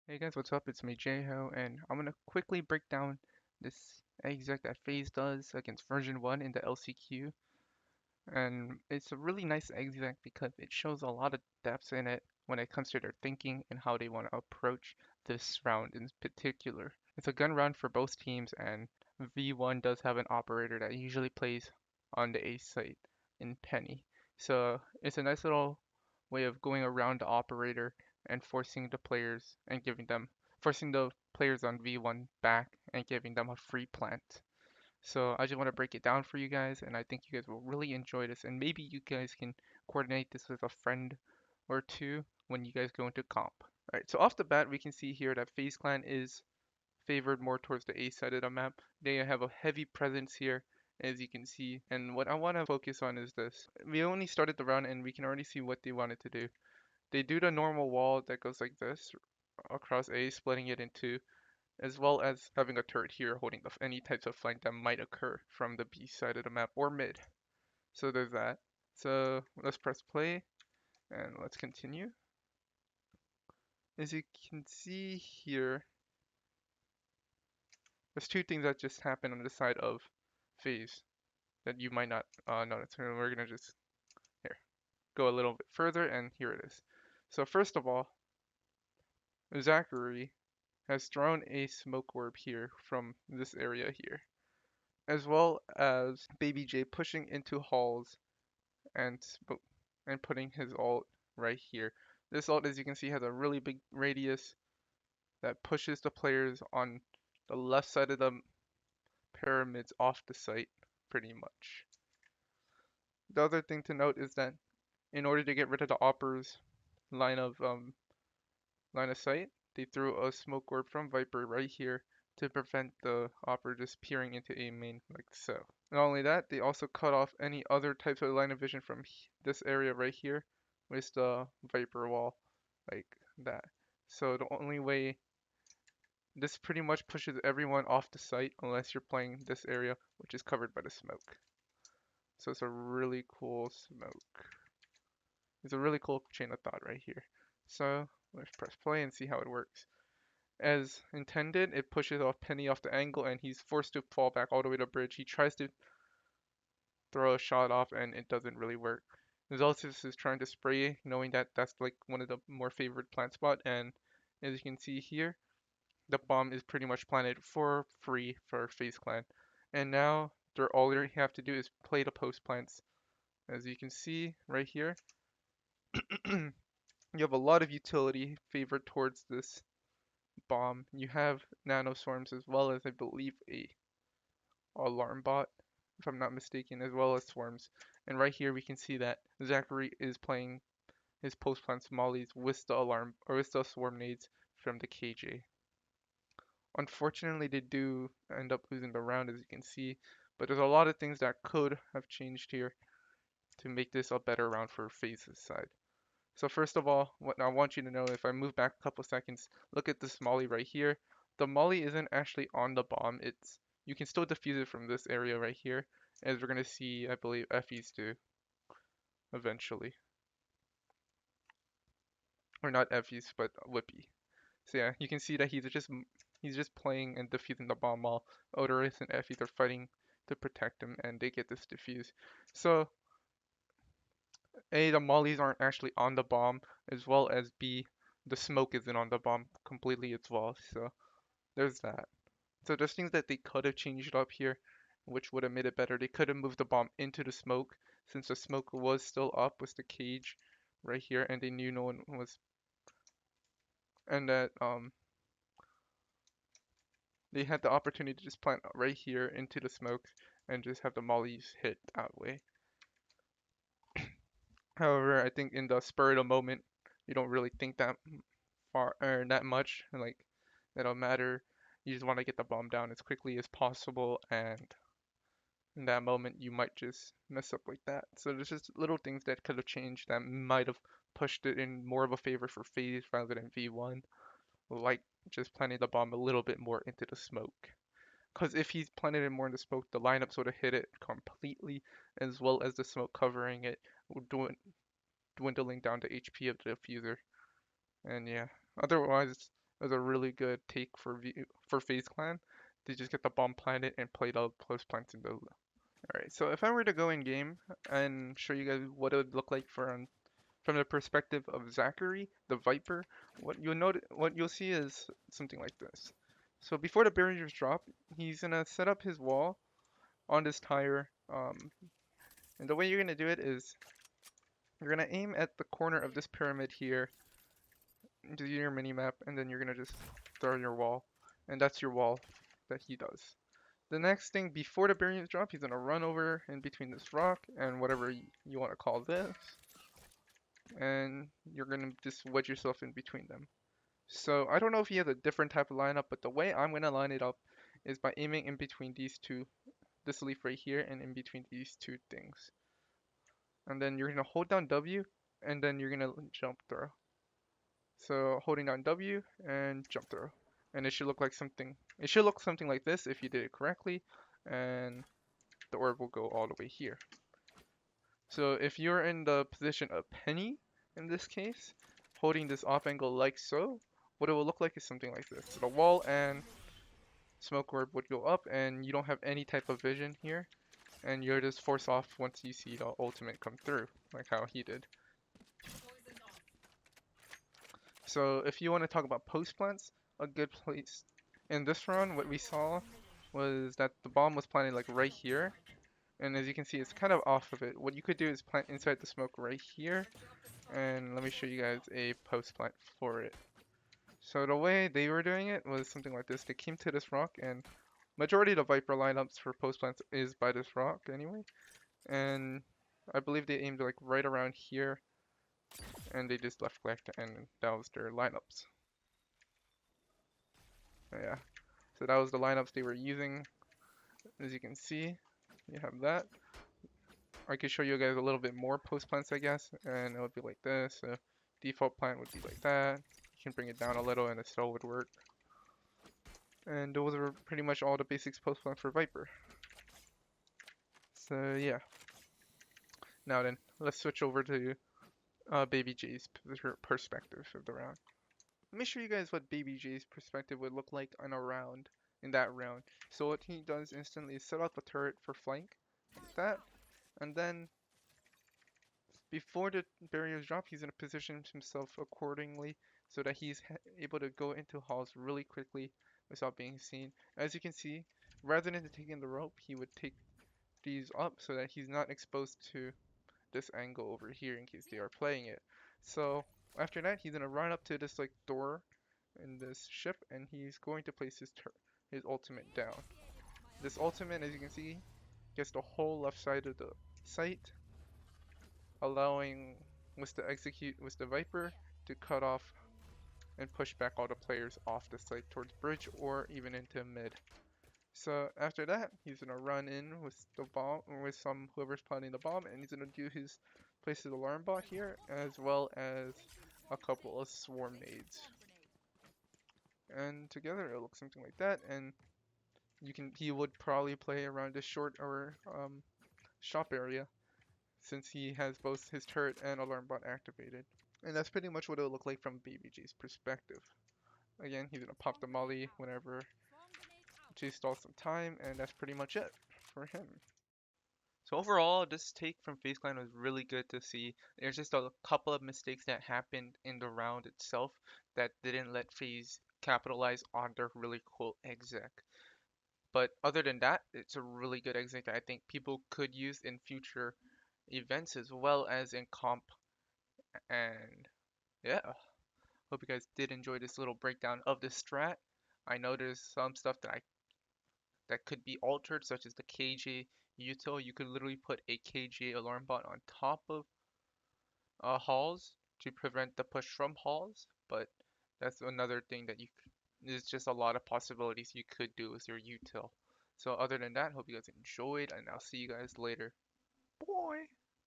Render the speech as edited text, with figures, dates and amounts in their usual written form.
Hey guys, what's up? It's me, Jho, and I'm gonna quickly break down this exec that FaZe does against version 1 in the LCQ. And it's a really nice exec because it shows a lot of depth in it when it comes to their thinking and how they want to approach this round in particular. It's a gun round for both teams, and V1 does have an operator that usually plays on the A site in Penny. So it's a nice little way of going around the operator and forcing the players on V1 back and giving them a free plant. So I just want to break it down for you guys, and I think you guys will really enjoy this, and maybe you guys can coordinate this with a friend or two when you guys go into comp. Alright, so off the bat, we can see here that FaZe Clan is favored more towards the A side of the map. They have a heavy presence here, as you can see, and what I want to focus on is this. We only started the round, and we can already see what they wanted to do. They do the normal wall that goes like this across A, splitting it in two, as well as having a turret here holding any types of flank that might occur from the B side of the map or mid. So there's that. So let's press play and let's continue. As you can see here, there's two things that just happened on the side of FaZe that you might not notice. And we're gonna just here go a little bit further, and here it is. So first of all, Zachary has thrown a smoke orb here from this area here, as well as Baby J pushing into halls and putting his ult right here. This ult, as you can see, has a really big radius that pushes the players on the left side of the pyramids off the site, pretty much. The other thing to note is that in order to get rid of the Opper's line of line of sight, they threw a smoke orb from Viper right here to prevent the Opper just peering into A main like so. Not only that, they also cut off any other types of line of vision from this area right here with the Viper wall, like that. So the only way, this pretty much pushes everyone off the site unless you're playing this area, which is covered by the smoke. So it's a really cool smoke. It's a really cool chain of thought right here. So let's press play and see how it works. As intended, it pushes off Penny off the angle, and he's forced to fall back all the way to bridge. He tries to throw a shot off, and it doesn't really work. Zaltis is trying to spray, knowing that that's like one of the more favored plant spot, and as you can see here, the bomb is pretty much planted for free for FaZe Clan. And now all they have to do is play the post plants. As you can see right here, you have a lot of utility favored towards this bomb. You have nano swarms as well as I believe a alarm bot, if I'm not mistaken, as well as swarms. And right here we can see that Zachary is playing his post plant mollies with the alarm or with the swarm nades from the KJ. Unfortunately, they do end up losing the round, as you can see, but there's a lot of things that could have changed here to make this a better round for FaZe's side. So first of all, what I want you to know, if I move back a couple seconds, look at this molly right here. The molly isn't actually on the bomb. You can still defuse it from this area right here, as we're gonna see, I believe, Effie's do eventually, or not Effie's, but Whippy. So yeah, you can see that he's just playing and defusing the bomb while Odorous and Effie are fighting to protect him, and they get this defuse. So A, the mollies aren't actually on the bomb, as well as B, the smoke isn't on the bomb completely as well. So there's that. So there's things that they could have changed up here, which would have made it better. They could have moved the bomb into the smoke, since the smoke was still up with the cage right here, and they knew no one was, and that they had the opportunity to just plant right here into the smoke and just have the mollies hit that way. However, I think in the spur of the moment, you don't really think that far or that much, like that'll matter. You just want to get the bomb down as quickly as possible, and in that moment, you might just mess up like that. So there's just little things that could have changed that might have pushed it in more of a favor for FaZe rather than V1, like just planting the bomb a little bit more into the smoke. Because if he's planted it more in the smoke, the lineups would have hit it completely, as well as the smoke covering it, dwindling down the HP of the diffuser. And yeah, otherwise, was a really good take for FaZe Clan. They just get the bomb planted and play the close plants in the. Alright, so if I were to go in game and show you guys what it would look like from the perspective of Zachary, the Viper, what you'll see is something like this. So before the barriers drop, he's gonna set up his wall on this tire, and the way you're gonna do it is you're gonna aim at the corner of this pyramid here, do your mini map, and then you're gonna just throw your wall, and that's your wall that he does. The next thing before the barriers drop, he's gonna run over in between this rock and whatever you want to call this, and you're gonna just wedge yourself in between them. So I don't know if he has a different type of lineup, but the way I'm gonna line it up is by aiming in between these two, this leaf right here, and in between these two things. And then you're gonna hold down W, and then you're gonna jump throw. So holding down W and jump throw, and it should look like something. It should look something like this if you did it correctly, and the orb will go all the way here. So if you're in the position of Penny, in this case, holding this off angle like so, what it will look like is something like this. So the wall and smoke orb would go up, and you don't have any type of vision here, and you're just force off once you see the ultimate come through, like how he did. So if you want to talk about post plants, a good place in this run, what we saw was that the bomb was planted like right here, and as you can see, it's kind of off of it. What you could do is plant inside the smoke right here, and let me show you guys a post plant for it. So the way they were doing it was something like this. They came to this rock, and majority of the Viper lineups for post plants is by this rock anyway, and I believe they aimed like right around here, and they just left clicked, and that was their lineups. Yeah, so that was the lineups they were using. As you can see, you have that. I could show you guys a little bit more post plants, I guess, and it would be like this. So default plant would be like that. You can bring it down a little, and it still would work. And those are pretty much all the basics post plant for Viper. So yeah. Now then, let's switch over to Baby J's perspective of the round. Let me show you guys what Baby J's perspective would look like in a round, in that round. So what he does instantly is set up a turret for flank, like that, and then before the barriers drop, he's gonna position himself accordingly so that he's able to go into halls really quickly without being seen. As you can see, rather than taking the rope, he would take these up so that he's not exposed to this angle over here in case they are playing it. So after that, he's gonna run up to this like door in this ship, and he's going to place his ultimate down. This ultimate, as you can see, gets the whole left side of the site, allowing with the execute with the Viper to cut off and push back all the players off the site towards bridge or even into mid. So after that, he's gonna run in with the bomb, with whoever's planting the bomb, and he's gonna do his place his alarm bot here, as well as a couple of swarm nades. And together it looks something like that. And he would probably play around this short or shop area, since he has both his turret and alarm bot activated. And that's pretty much what it'll look like from BBG's perspective. Again, he's gonna pop the molly whenever Jay stalls some time, and that's pretty much it for him. So overall, this take from FaZe Clan was really good to see. There's just a couple of mistakes that happened in the round itself that didn't let FaZe capitalize on their really cool exec. But other than that, it's a really good exec that I think people could use in future events as well as in comp. And yeah, hope you guys did enjoy this little breakdown of the strat. I know there's some stuff that could be altered, such as the KJ util. You could literally put a KJ alarm bot on top of halls to prevent the push from halls, but that's another thing that there's just a lot of possibilities you could do with your util. So other than that, hope you guys enjoyed, and I'll see you guys later. Bye!